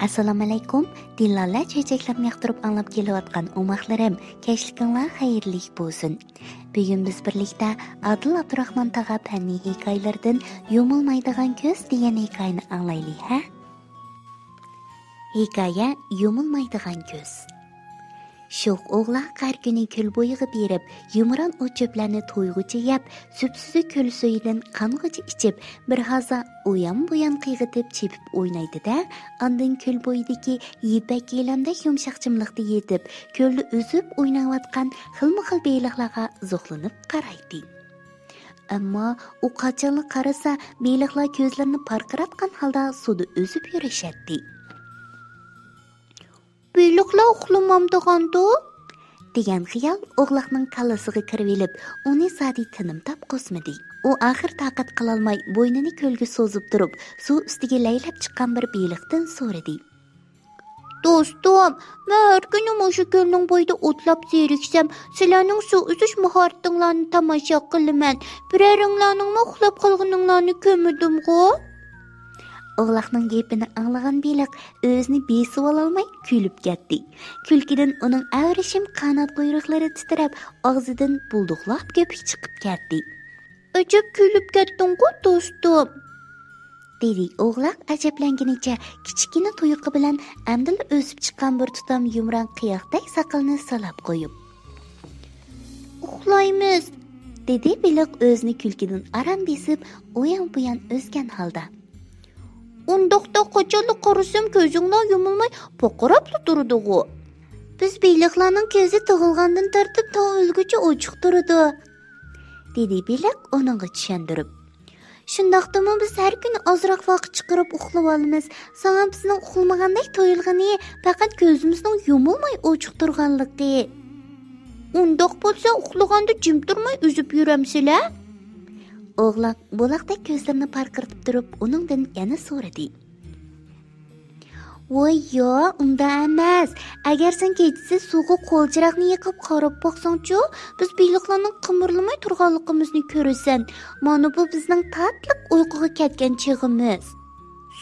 Assalomu alaykum. Dillola chechaklarni yoqtirib anglab kelayotgan omoqlarim, kechlikinglar xayrli bo'lsin. Bugun biz birlikda Adil Abdurahmon tog'a fanniy hikoyalardan Yumulmaydigan ko'z degan hikoyani anglaylik, ha? Hikoya Yumulmaydigan ko'z. Sho'x o'g'loq har kuni ko'l bo'yiga berib, yumron o'chiblarni to'yg'icha yeb, supsuzi ko'l suyidan qang'icha ichib, bir haza uyan-buyan qiyg'itib chepib o'ynaydi-da, ondan ko'l bo'yidagi yipak yelamda yumshoqchimliqda yetib, ko'lni o'zib o'ynayotgan xilma-xil beliqlarga zo'qlanib qaraydi. Ammo u qachonli qarasa, beliqlar ko'zlarini parqiratgan holda suvda o'zib yurishadi. Beliqlar uxlamamdigandu degan xiyol o'g'loqning kallasiga kirib, uni sadi tinimtab qo'smadi. U oxir taqat qilolmay bo'ynini ko'lga so'zib turib, suv ustiga laylab chiqqan bir beliqdan so'radi. Do'stim, men har kuni o'sha ko'lning bo'yida o'tlab zeriksam, sizlarning suv uzish mahoratinglarni tomosha qilaman. Biraringlarning uxlab qolganinglarni ko'midim-ku. O'g'loqning gapini anglagan beliq o'zini besib ololmay kulib ketdi. Kulkidan uning avrishim qanot quyruqlari titrab, og'zidan bulduqlab ko'pik chiqib ketdi. "Ajab kulib ketding-ku, do'stim", dedi o'g'loq ajablanganicha kichkina tuyuqi bilan amdil o'sib chiqqan bir tutam yumron qiyoqdek saqalni solab qo'yib. "Uxlaymiz", dedi beliq o'zini kulkidan aram besib, uyan-buyan o'sgan holda. "Undaqda qachonli qarasam ko'zinglar yumilmay poqirabli turdi-ku. Biz beliqlarning ko'zi tug'ilgandan tortib to o'lguncha ochiq turdi", dedi beliq uningga tushundirib. "Shundaqdimi biz har kuni ozroq vaqt chiqarib uxlab olamiz. Sana bizning uxlamagandek tuyulgani faqat ko'zimizning yumilmay ochiq turganligi. Undaq bo'lsa uxlaganda jim turmay uzib yuramsizlar?" O'g'loq buloqdek ko'zlarini parqiratib turib, uningdan yana so'radi. "Voy yo, unda emas. Agar sen kechasi suvga qo'lchiroqni yiqib qarab boqsang-chu, biz beliqlarning qimirlamay turganligimizni ko'rasan. Mana bu bizning tatliq uyquga ketgan chig'imiz.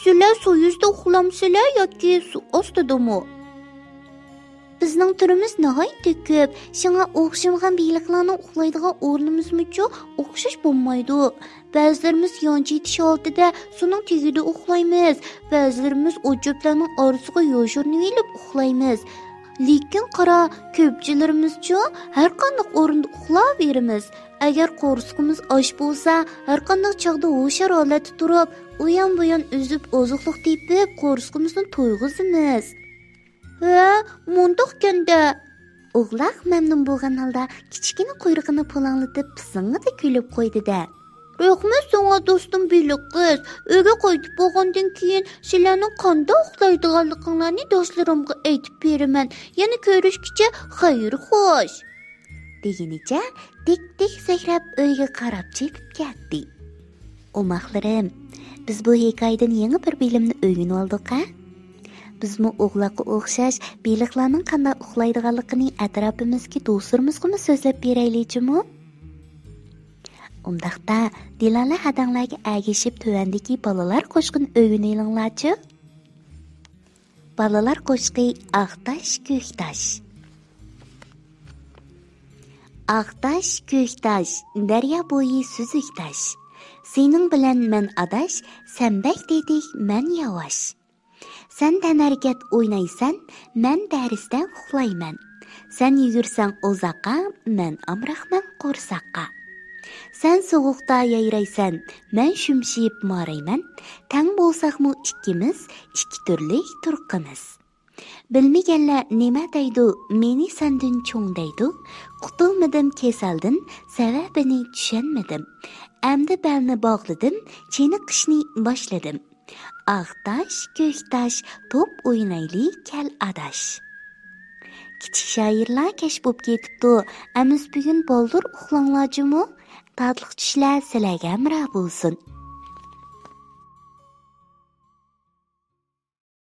Sizlar suv yuzida uxlamsizlar yoki suv ostidami? Bizning turimiz nihoyatda ko'p. Shunga o'xshamagan beliqlarning uxlaydigan o'rnimizmi-chu o'xshash bo'lmaydi. Ba'zilarimiz yonchi etish oldida suvning tagida uxlaymiz, ba'zilarimiz o'choqlarning orasiga yoshirinib olib uxlaymiz. Lekin qara, ko'pchilarimiz-chu har qanday o'rinda uxlayveramiz. Agar qo'rsqimiz och bo'lsa, har qanday chog'da hushyor holatda turib, uyan-buyan uzib oziqliq tepib, qo'rsqimizni to'yg'izamiz. "Ha, mundoq-kanda", o'g'loq mamnun bo'lgan holda kichkina quyrug'ini polanglatib pising'ida kulib qo'ydi-da. "Rahmat senga do'stim beliq qiz. Uyga qaytib bo'lgandan keyin sizlarning qanday uxlaydiganliklaringizni do'stlarimga aytib beraman. Yana ko'rishguncha xayr xo'sh", deganicha tik-tik sakrab uyga qarab chepib ketdi. Omoqlarim, biz bu hikoyadan yangi bir bilimni o'rganib oldik-a? Bizmi o'g'loqqa o'xshash beliqlarning qanday uxlaydiganligini atrofimizga do'stlarimizga so'zlab beraylikmi? Undaqda Dilala hadanglarga agishib tuvandagi balalar qo'shqini o'rganinglarchi. Balalar qo'shqi Aqtash Ko'ktash. Aqtash Ko'ktash, daryo bo'yi suzuk tash. Sening bilan men adash, sen bak dedik men yavash. Sen tanargat o'ynaysan, men darisdan uxlayman. Sen yugursan uzoqqa, men amraqman qo'rsaqqa. Sen sovuqda yayraysan, men shumshib morayman. Tang bo'lsaqmi ikkimiz, ikki turli turqimiz. Bilmaganlar nima deydi, meni sendan cho'ng deydi. Qutulmadim kasaldan, sababini tushunmadim. Amdi belni bog'ladim, chiniqishni boshladim. Aqtash Ko'ktash, top o'ynayli kal adash. Kichik shoirlar kesh bo'lib ketibdi. Amiz bugun boldir uxlanglarjimi? Tatliq tushlar sizlarga amra bo'lsin.